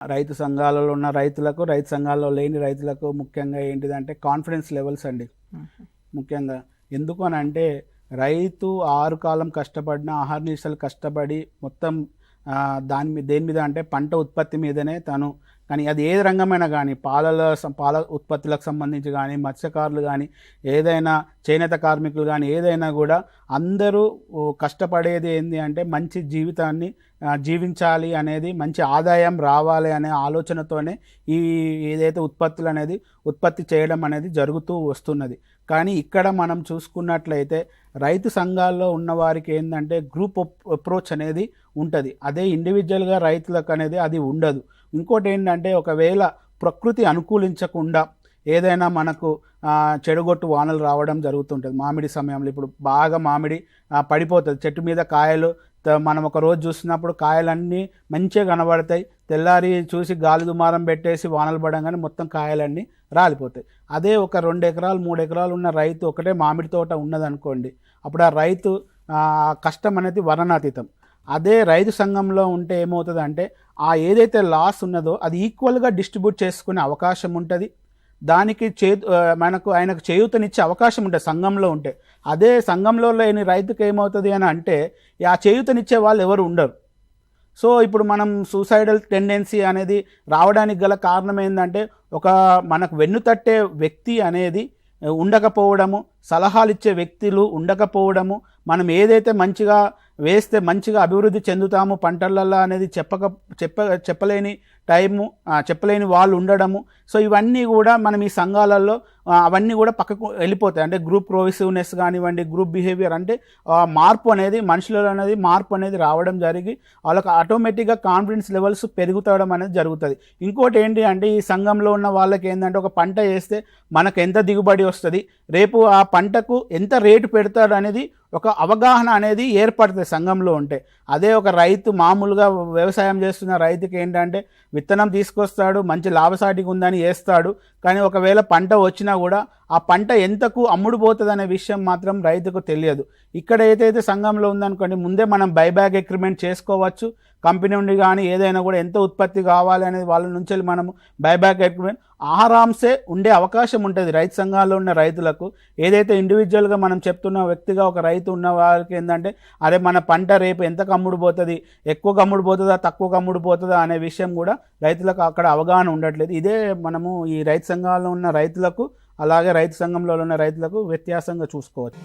రైతు సంఘాలలో ఉన్న రైతులకు, రైతు సంఘాల్లో లేని రైతులకు ముఖ్యంగా ఏంటిదంటే కాన్ఫిడెన్స్ లెవెల్స్ అండి. ముఖ్యంగా ఎందుకు అని అంటే రైతు 6 కాలం కష్టపడిన ఆహార్నిశలు కష్టపడి మొత్తం దేని మీద అంటే పంట ఉత్పత్తి మీదనే తను, కానీ అది ఏ రంగమైనా కానీ పాల ఉత్పత్తులకు సంబంధించి కానీ, మత్స్యకారులు కానీ, ఏదైనా చేనేత కార్మికులు కానీ, ఏదైనా కూడా అందరూ కష్టపడేది ఏంటి అంటే మంచి జీవితాన్ని జీవించాలి అనేది, మంచి ఆదాయం రావాలి అనే ఆలోచనతోనే ఈ ఏదైతే ఉత్పత్తి చేయడం అనేది జరుగుతూ వస్తున్నది. కానీ ఇక్కడ మనం చూసుకున్నట్లయితే రైతు సంఘాల్లో ఉన్న వారికి ఏంటంటే గ్రూప్ అప్రోచ్ అనేది ఉంటుంది. అదే ఇండివిజువల్గా రైతులకు అనేది అది ఉండదు. ఇంకోటి ఏంటంటే ఒకవేళ ప్రకృతి అనుకూలించకుండా ఏదైనా మనకు చెడుగొట్టు వానలు రావడం జరుగుతుంటుంది. మామిడి సమయంలో ఇప్పుడు బాగా మామిడి పడిపోతుంది, చెట్టు మీద కాయలు మనం ఒక రోజు చూసినప్పుడు కాయలన్నీ మంచిగా కనబడతాయి, తెల్లారి చూసి గాలి దుమారం పెట్టేసి వానలు పడంగానే మొత్తం కాయలన్నీ రాలిపోతాయి. అదే ఒక 2 ఎకరాలు 3 ఎకరాలు ఉన్న రైతు ఒకటే మామిడి తోట ఉన్నదనుకోండి, అప్పుడు ఆ రైతు కష్టం అనేది వర్ణనాతీతం. అదే రైతు సంఘంలో ఉంటే ఏమవుతుంది అంటే ఏదైతే లాస్ ఉన్నదో అది ఈక్వల్గా డిస్ట్రిబ్యూట్ చేసుకునే అవకాశం ఉంటుంది. దానికి ఆయనకు చేయూతనిచ్చే అవకాశం ఉంటుంది సంఘంలో ఉంటే. అదే సంఘంలో లేని రైతుకి ఏమవుతుంది అని అంటే ఆ చేయూతనిచ్చే వాళ్ళు ఎవరు ఉండరు. సో ఇప్పుడు మనం సూసైడల్ టెండెన్సీ అనేది రావడానికి గల కారణం ఏంటంటే మనకు వెన్నుతట్టే వ్యక్తి అనేది ఉండకపోవడము, సలహాలు ఇచ్చే వ్యక్తులు ఉండకపోవడము, మనం ఏదైతే మంచిగా వేస్తే మంచిగా అభివృద్ధి చెందుతాము పంటలల్లో అనేది చెప్పలేని వాళ్ళు ఉండడము. సో ఇవన్నీ కూడా మనం ఈ సంఘాలలో అవన్నీ కూడా పక్కకు వెళ్ళిపోతాయి. అంటే గ్రూప్ ప్రోవిసివ్నెస్ కానివ్వండి, గ్రూప్ బిహేవియర్ అంటే మనుషులలో అనేది మార్పు అనేది రావడం జరిగి వాళ్ళకి ఆటోమేటిక్గా కాన్ఫిడెన్స్ లెవెల్స్ పెరుగుతాడం అనేది జరుగుతుంది. ఇంకోటి ఏంటి అంటే ఈ సంఘంలో ఉన్న వాళ్ళకి ఏంటంటే ఒక పంట వేస్తే మనకు ఎంత దిగుబడి వస్తుంది, రేపు ఆ పంటకు ఎంత రేటు పెడతాడు అనేది ఒక అవగాహన అనేది ఏర్పడుతుంది సంఘంలో ఉంటే. అదే ఒక రైతు మామూలుగా వ్యవసాయం చేస్తున్న రైతుకి ఏంటంటే విత్తనం తీసుకొస్తాడు, మంచి లాభసాటిగా ఉందని వేస్తాడు, కానీ ఒకవేళ పంట వచ్చినా కూడా ఆ పంట ఎంతకు అమ్ముడుపోతుంది అనే విషయం మాత్రం రైతుకు తెలియదు. ఇక్కడ ఏదైతే సంఘంలో ఉందనుకోండి, ముందే మనం బైబ్యాక్ అగ్రిమెంట్ చేసుకోవచ్చు. కంపెనీ నుండి కానీ ఏదైనా కూడా ఎంత ఉత్పత్తి కావాలి అనేది వాళ్ళ నుంచి మనము బైబ్యాక్ అగ్రిమెంట్ ఆరాంసే ఉండే అవకాశం ఉంటుంది రైతు సంఘాల్లో ఉన్న రైతులకు. ఏదైతే ఇండివిజువల్గా మనం చెప్తున్న వ్యక్తిగా ఒక రైతు ఉన్న వారికి ఏంటంటే అరే మన పంట రేపు ఎంతకు అమ్ముడుపోతుంది, ఎక్కువగా అమ్ముడుపోతుందా తక్కువగా అమ్ముడుపోతుందా అనే విషయం కూడా రైతులకు అక్కడ అవగాహన ఉండట్లేదు. ఇదే మనము ఈ రైతు సంఘాల్లో ఉన్న రైతులకు అలాగే రైతు సంఘంలో ఉన్న రైతులకు వ్యత్యాసంగా చూసుకోవచ్చు.